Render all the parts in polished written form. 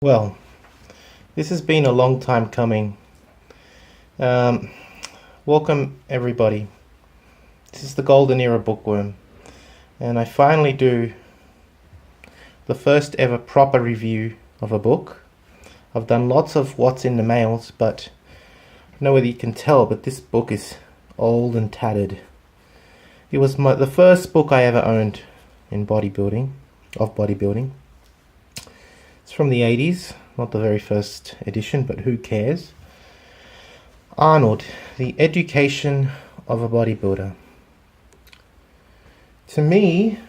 Well, this has been a long time coming. Um, Welcome, everybody. This is the Golden Era Bookworm, and I finally do the first ever proper review of a book. I've done lots of what's in the mails, but I don't know whether you can tell, but this book is old and tattered. It was the first book I ever owned in bodybuilding. It's from the 80s, not the very first edition, but who cares? Arnold, The Education of a Bodybuilder. To me,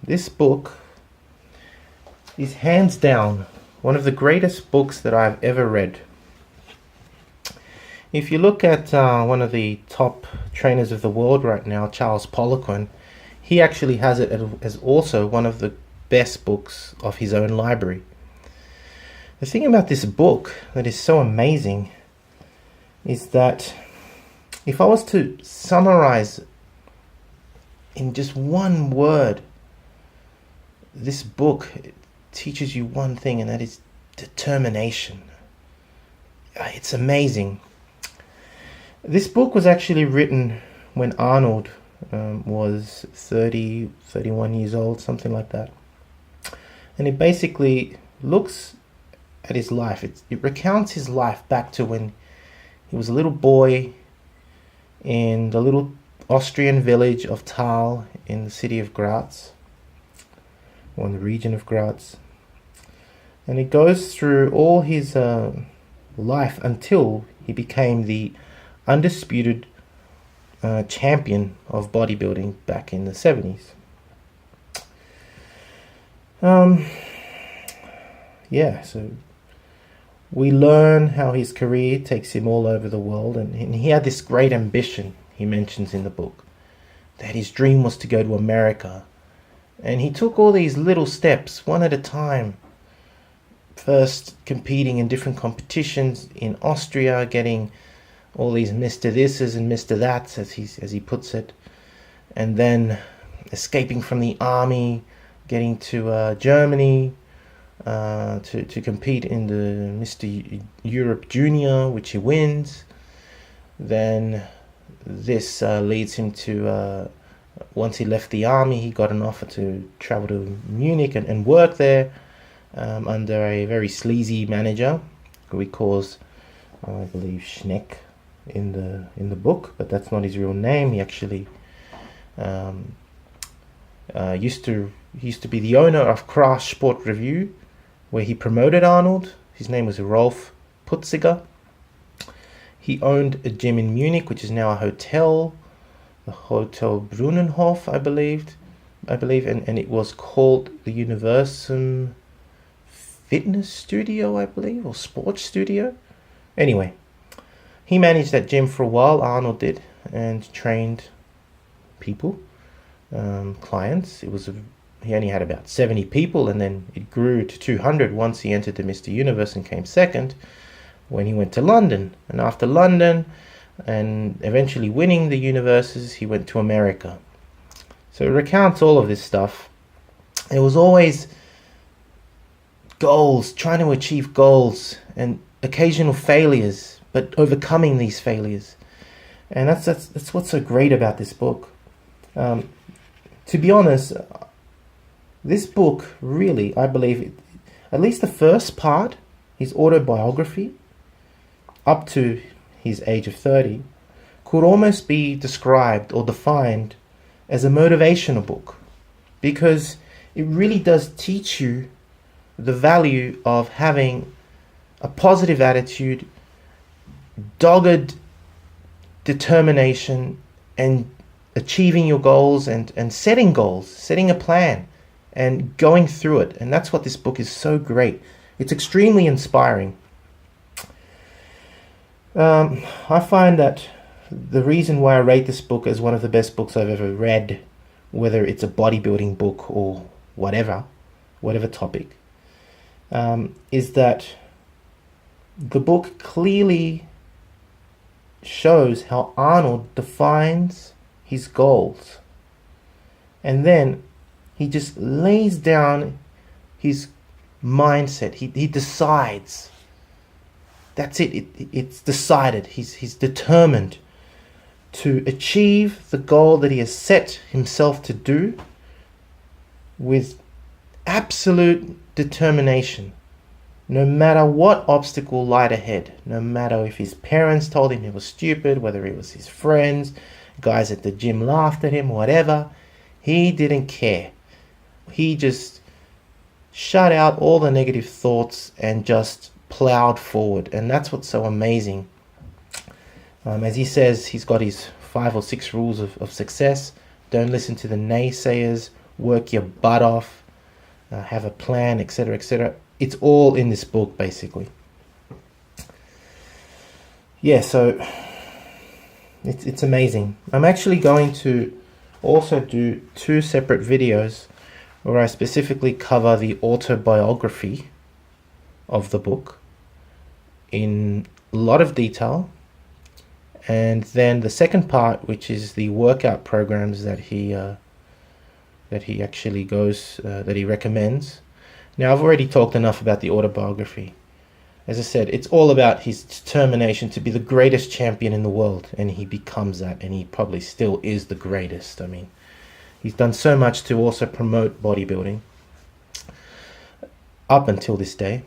this book is hands down one of the greatest books that I've ever read. If you look at one of the top trainers of the world right now, Charles Poliquin, he actually has it as also one of the best books of his own library. The thing about this book that is so amazing is that if I was to summarize in just one word, this book teaches you one thing, and that is determination. It's amazing. This book was actually written when Arnold was 31 years old, something like that. And it basically looks at his life. It recounts his life back to when he was a little boy in the little Austrian village of Thal in the city of Graz, or in the region of Graz. And it goes through all his life until he became the undisputed champion of bodybuilding back in the 70s. So we learn how his career takes him all over the world, and he had this great ambition, he mentions in the book, that his dream was to go to America. And he took all these little steps, one at a time. First competing in different competitions in Austria, getting all these Mr. Thises and Mr. Thats, as he puts it, and then escaping from the army, getting to Germany, to compete in the Mr. Europe Junior, which he wins. Then this leads him to, once he left the army, he got an offer to travel to Munich and work there under a very sleazy manager who he calls, I believe, Schneck in the book, but that's not his real name. He actually used to be the owner of Crash Sport Review, where he promoted Arnold. His name was Rolf Putziger. He owned a gym in Munich, which is now a hotel, the Hotel Brunnenhof, I believe, and it was called the Universum Fitness Studio, I believe, or Sports Studio. Anyway, he managed that gym for a while, Arnold did, and trained people, clients. He only had about 70 people, and then it grew to 200 once he entered the Mr. Universe and came second when he went to London. And after London and eventually winning the universes, he went to America. So it recounts all of this stuff. It was always goals, trying to achieve goals, and occasional failures, but overcoming these failures. And that's what's so great about this book. To be honest, this book really, I believe, at least the first part, his autobiography, up to his age of 30, could almost be described or defined as a motivational book, because it really does teach you the value of having a positive attitude, dogged determination, and achieving your goals and setting goals, setting a plan, and going through it. And that's what this book is so great. It's extremely inspiring. I find that the reason why I rate this book as one of the best books I've ever read, whether it's a bodybuilding book or whatever topic, is that the book clearly shows how Arnold defines his goals, and then he just lays down his mindset. He decides. That's it. It's decided. He's determined to achieve the goal that he has set himself to do with absolute determination. No matter what obstacle lied ahead, no matter if his parents told him he was stupid, whether it was his friends, guys at the gym laughed at him, whatever, he didn't care. He just shut out all the negative thoughts and just plowed forward. And that's what's so amazing. As he says, he's got his 5 or 6 rules of success. Don't listen to the naysayers, work your butt off, have a plan, etc., etc. It's all in this book, basically. Yeah, so it's amazing. I'm actually going to also do 2 separate videos where I specifically cover the autobiography of the book in a lot of detail, and then the second part, which is the workout programs that he actually that he recommends. Now, I've already talked enough about the autobiography. As I said, it's all about his determination to be the greatest champion in the world, and he becomes that, and he probably still is the greatest. I mean, he's done so much to also promote bodybuilding up until this day.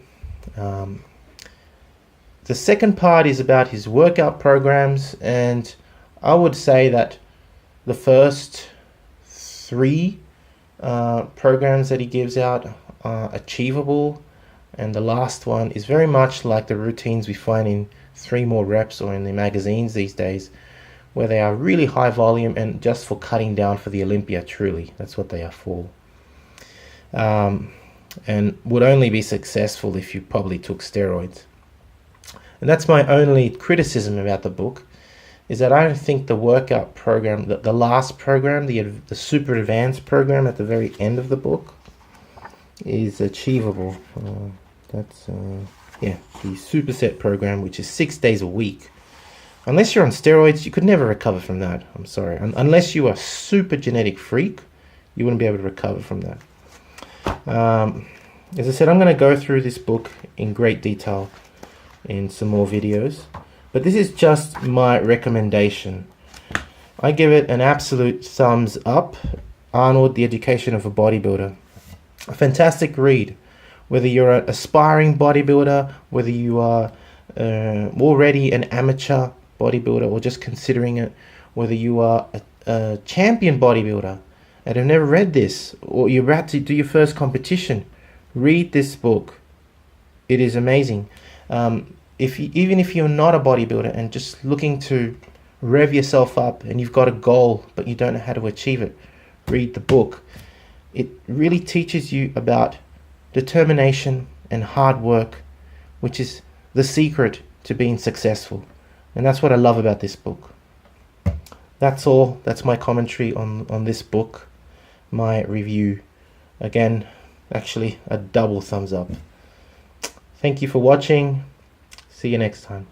The second part is about his workout programs, and I would say that the first 3 programs that he gives out are achievable, and the last one is very much like the routines we find in 3 More Reps or in the magazines these days, where they are really high volume and just for cutting down for the Olympia. Truly, that's what they are for, and would only be successful if you probably took steroids. And that's my only criticism about the book, is that I don't think the workout program, the last program, the super advanced program at the very end of the book, is achievable. That's the superset program, which is 6 days a week. Unless you're on steroids, you could never recover from that. I'm sorry. Unless you are a super genetic freak, you wouldn't be able to recover from that. As I said, I'm going to go through this book in great detail in some more videos, but this is just my recommendation. I give it an absolute thumbs up. Arnold, The Education of a Bodybuilder. A fantastic read. Whether you're an aspiring bodybuilder, whether you are already an amateur bodybuilder or just considering it, whether you are a champion bodybuilder and have never read this, or you're about to do your first competition, read this book. It is amazing. Even if you're not a bodybuilder and just looking to rev yourself up and you've got a goal but you don't know how to achieve it, read the book. It really teaches you about determination and hard work, which is the secret to being successful. And that's what I love about this book. That's all. That's my commentary on this book, my review. Again, actually a double thumbs up. Thank you for watching. See you next time.